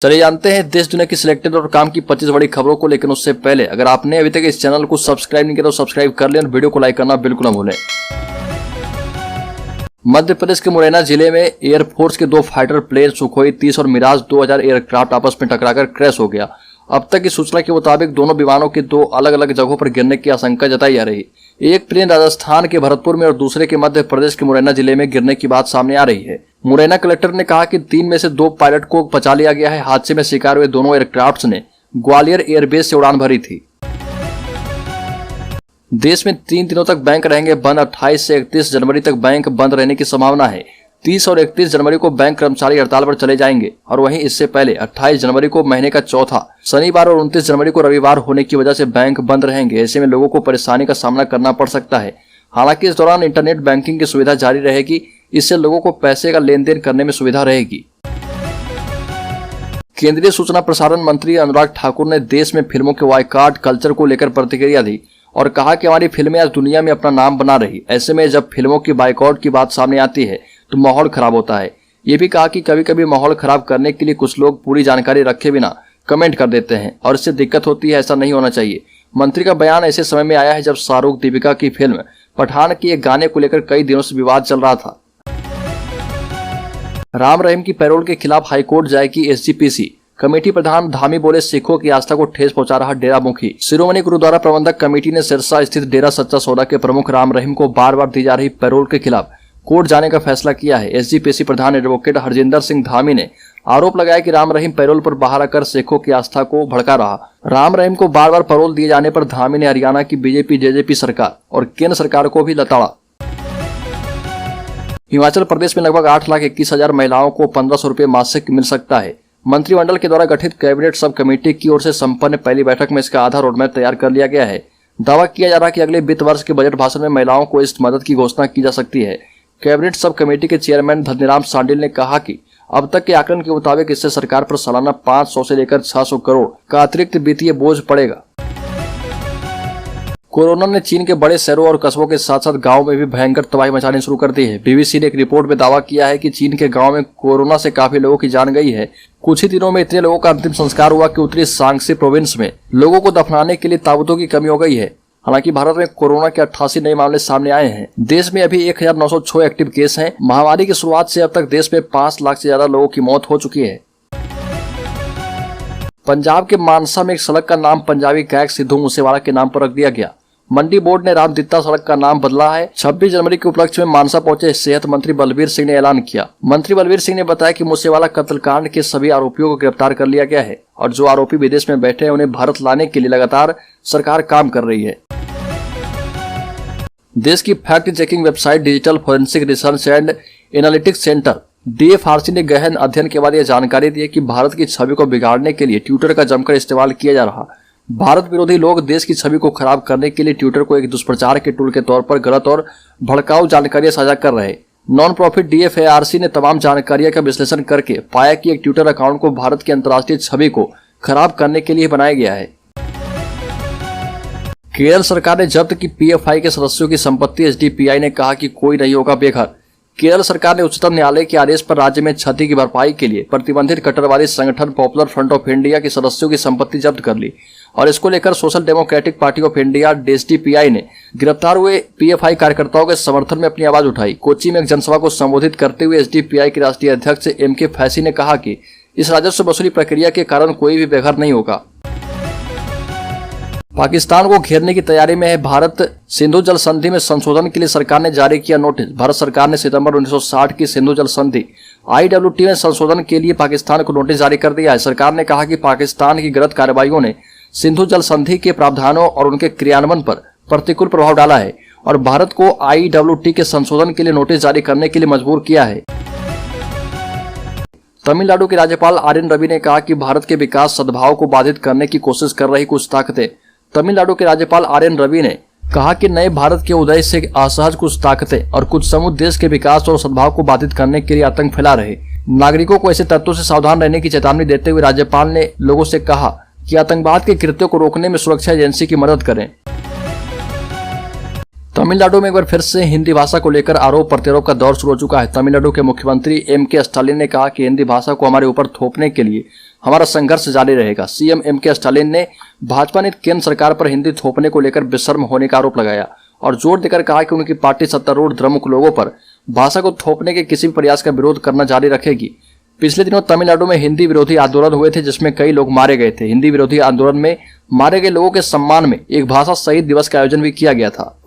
चलिए जानते हैं देश दुनिया की सिलेक्टेड और काम की 25 बड़ी खबरों को। लेकिन उससे पहले अगर आपने अभी तक इस चैनल को सब्सक्राइब नहीं किया तो सब्सक्राइब कर लें और वीडियो को लाइक करना बिल्कुल न भूलें। मध्य प्रदेश के मुरैना जिले में एयरफोर्स के 2 फाइटर प्लेन सुखोई 30 और मिराज 2000 एयरक्राफ्ट आपस में टकराकर क्रैश हो गया। अब तक की सूचना के मुताबिक दोनों विमानों के 2 अलग अलग जगहों पर गिरने की आशंका जताई जा रही है। एक प्लेन राजस्थान के भरतपुर में और दूसरे के मध्य प्रदेश के मुरैना जिले में गिरने की बात सामने आ रही है। मुरैना कलेक्टर ने कहा कि 3 में से 2 पायलट को बचा लिया गया है। हादसे में शिकार हुए दोनों एयरक्राफ्ट्स ने ग्वालियर एयरबेस से उड़ान भरी थी। देश में 3 दिनों तक बैंक रहेंगे बंद। 28 से 31 जनवरी तक बैंक बंद रहने की संभावना है। 30 और 31 जनवरी को बैंक कर्मचारी हड़ताल पर चले जाएंगे और वहीं इससे पहले 28 जनवरी को महीने का चौथा शनिवार और 29 जनवरी को रविवार होने की वजह से बैंक बंद रहेंगे। ऐसे में लोगों को परेशानी का सामना करना पड़ सकता है। हालांकि इस दौरान इंटरनेट बैंकिंग की सुविधा जारी रहेगी। इससे लोगों को पैसे का लेन देन करने में सुविधा रहेगी। केंद्रीय सूचना प्रसारण मंत्री अनुराग ठाकुर ने देश में फिल्मों के बॉयकॉट कल्चर को लेकर प्रतिक्रिया दी और कहा कि हमारी फिल्में आज दुनिया में अपना नाम बना रही। ऐसे में जब फिल्मों की बॉयकॉट की बात सामने आती है तो माहौल खराब होता है। ये भी कहा कि कभी कभी माहौल खराब करने के लिए कुछ लोग पूरी जानकारी रखे बिना कमेंट कर देते हैं और इससे दिक्कत होती है। ऐसा नहीं होना चाहिए। मंत्री का बयान ऐसे समय में आया है जब शाहरुख दीपिका की फिल्म पठान के एक गाने को लेकर कई दिनों से विवाद चल रहा था। राम रहीम की पैरोल के खिलाफ हाईकोर्ट जाएगी एसजीपीसी। कमेटी प्रधान धामी बोले सिखों की आस्था को ठेस पहुंचा रहा डेरा मुखी। शिरोमणि गुरुद्वारा प्रबंधक कमेटी ने सिरसा स्थित डेरा सच्चा सौदा के प्रमुख राम रहीम को बार बार दी जा रही पैरोल के खिलाफ कोर्ट जाने का फैसला किया है। एसजीपीसी प्रधान एडवोकेट हरजिंदर सिंह धामी ने आरोप लगाया कि राम रहीम पैरोल पर बाहर आकर सिखों की आस्था को भड़का रहा। राम रहीम को बार बार पैरोल दिए जाने पर धामी ने हरियाणा की बीजेपी जेजेपी सरकार और केंद्र सरकार को भी लताड़ा। हिमाचल प्रदेश में लगभग 8,21,000 महिलाओं को 1,500 रुपये मासिक मिल सकता है। मंत्रिमंडल के द्वारा गठित कैबिनेट सब कमेटी की ओर से संपन्न पहली बैठक में इसका आधा रोडमैप तैयार कर लिया गया है। दावा किया जा रहा है कि अगले वित्त वर्ष के बजट भाषण में महिलाओं को इस मदद की घोषणा की जा सकती है। कैबिनेट सब कमेटी के चेयरमैन धनीराम सांडिल ने कहा कि अब तक के आकलन के मुताबिक इससे सरकार पर सालाना 500 से लेकर 600 करोड़ का अतिरिक्त वित्तीय बोझ पड़ेगा। कोरोना ने चीन के बड़े शहरों और कस्बों के साथ साथ गांवों में भी भयंकर तबाही मचानी शुरू कर दी है। बीबीसी ने एक रिपोर्ट में दावा किया है कि चीन के गांव में कोरोना से काफी लोगों की जान गई है। कुछ ही दिनों में इतने लोगों का अंतिम संस्कार हुआ कि उत्तरी शांक्सी प्रोविंस में लोगों को दफनाने के लिए ताबूतों की कमी हो गई है। हालांकि भारत में कोरोना के 88 नए मामले सामने आए हैं। देश में अभी 1906 एक्टिव केस हैं। महामारी की शुरुआत से अब तक देश में 5 लाख से ज्यादा लोगों की मौत हो चुकी है। पंजाब के मानसा में एक सड़क का नाम पंजाबी गायक सिद्धू मूसेवाला के नाम पर रख दिया गया। मंडी बोर्ड ने रामदित्ता सड़क का नाम बदला है। 26 जनवरी के उपलक्ष्य में मानसा पहुंचे सेहत मंत्री बलबीर सिंह ने ऐलान किया। मंत्री बलबीर सिंह ने बताया कि मूसेवाला कत्लकांड के सभी आरोपियों को गिरफ्तार कर लिया गया है और जो आरोपी विदेश में बैठे हैं उन्हें भारत लाने के लिए लगातार सरकार काम कर रही है। देश की fact checking website digital forensic research and analytics centre DFRC ने गहन अध्ययन के बाद यह जानकारी दी है कि भारत की छवि को बिगाड़ने के लिए ट्विटर का जमकर इस्तेमाल किया जा रहा। भारत विरोधी लोग देश की छवि को खराब करने के लिए ट्विटर को एक दुष्प्रचार के टूल के तौर पर गलत और भड़काऊ जानकारियां साझा कर रहे। नॉन प्रॉफिट DFRC ने तमाम जानकारियों का विश्लेषण करके पाया कि एक ट्विटर अकाउंट को भारत की अंतर्राष्ट्रीय छवि को खराब करने के लिए बनाया गया है। केरल सरकार ने जब्त की PFI के सदस्यों की संपत्ति। SDPI ने कहा कि कोई नहीं होगा बेघर। केरल सरकार ने उच्चतम न्यायालय के आदेश पर राज्य में क्षति की भरपाई के लिए प्रतिबंधित कट्टरवादी संगठन पॉपुलर फ्रंट ऑफ इंडिया के सदस्यों की संपत्ति जब्त कर ली और इसको लेकर social democratic party of India SDPI ने गिरफ्तार हुए PFI कार्यकर्ताओं के समर्थन में अपनी आवाज उठाई। कोच्चि में एक जनसभा को संबोधित करते हुए SDPI के राष्ट्रीय अध्यक्ष MK फैसी ने कहा कि इस राजस्व वसूली प्रक्रिया के कारण कोई भी बेघर नहीं होगा। पाकिस्तान को घेरने की तैयारी में है भारत। सिंधु जल संधि में संशोधन के लिए सरकार ने जारी किया नोटिस। भारत सरकार ने सितंबर 1960 की सिंधु जल संधि IWT में संशोधन के लिए पाकिस्तान को नोटिस जारी कर दिया है। सरकार ने कहा कि पाकिस्तान की गलत कार्रवाइयों ने सिंधु जल संधि के प्रावधानों और उनके क्रियान्वयन पर प्रतिकूल प्रभाव डाला है और भारत को IWT के संशोधन के लिए नोटिस जारी करने के लिए मजबूर किया है। तमिलनाडु के राज्यपाल RN रवि ने कहा कि भारत के विकास सद्भाव को बाधित करने की कोशिश कर रही कुछ ताकतें। तमिलनाडु के राज्यपाल RN रवि ने कहा कि नए भारत के उदय से असहज कुछ ताकतें और कुछ समूह देश के विकास और सद्भाव को बाधित करने के लिए आतंक फैला रहे। नागरिकों को ऐसे तत्वों से सावधान रहने की चेतावनी देते हुए राज्यपाल ने लोगों से कहा कि आतंकवाद के कृत्यों को रोकने में सुरक्षा एजेंसी की मदद करें। तमिलनाडु में एक बार फिर से हिंदी भाषा को लेकर आरोप प्रत्यारोप का दौर शुरू हो चुका है। तमिलनाडु के मुख्यमंत्री M.K. स्टालिन ने कहा कि हिंदी भाषा को हमारे ऊपर थोपने के लिए हमारा संघर्ष जारी रहेगा। CM MK. स्टालिन ने भाजपा ने केंद्र सरकार पर हिंदी थोपने को लेकर बेशर्म होने का आरोप लगाया और जोर देकर कहा कि उनकी पार्टी सत्तारूढ़ द्रमुक लोगों पर भाषा को थोपने के किसी भी प्रयास का विरोध करना जारी रखेगी। पिछले दिनों तमिलनाडु में हिंदी विरोधी आंदोलन हुए थे, जिसमें कई लोग मारे गए थे। हिंदी विरोधी आंदोलन में मारे गए लोगों के सम्मान में एक भाषा शहीद दिवस का आयोजन भी किया गया था।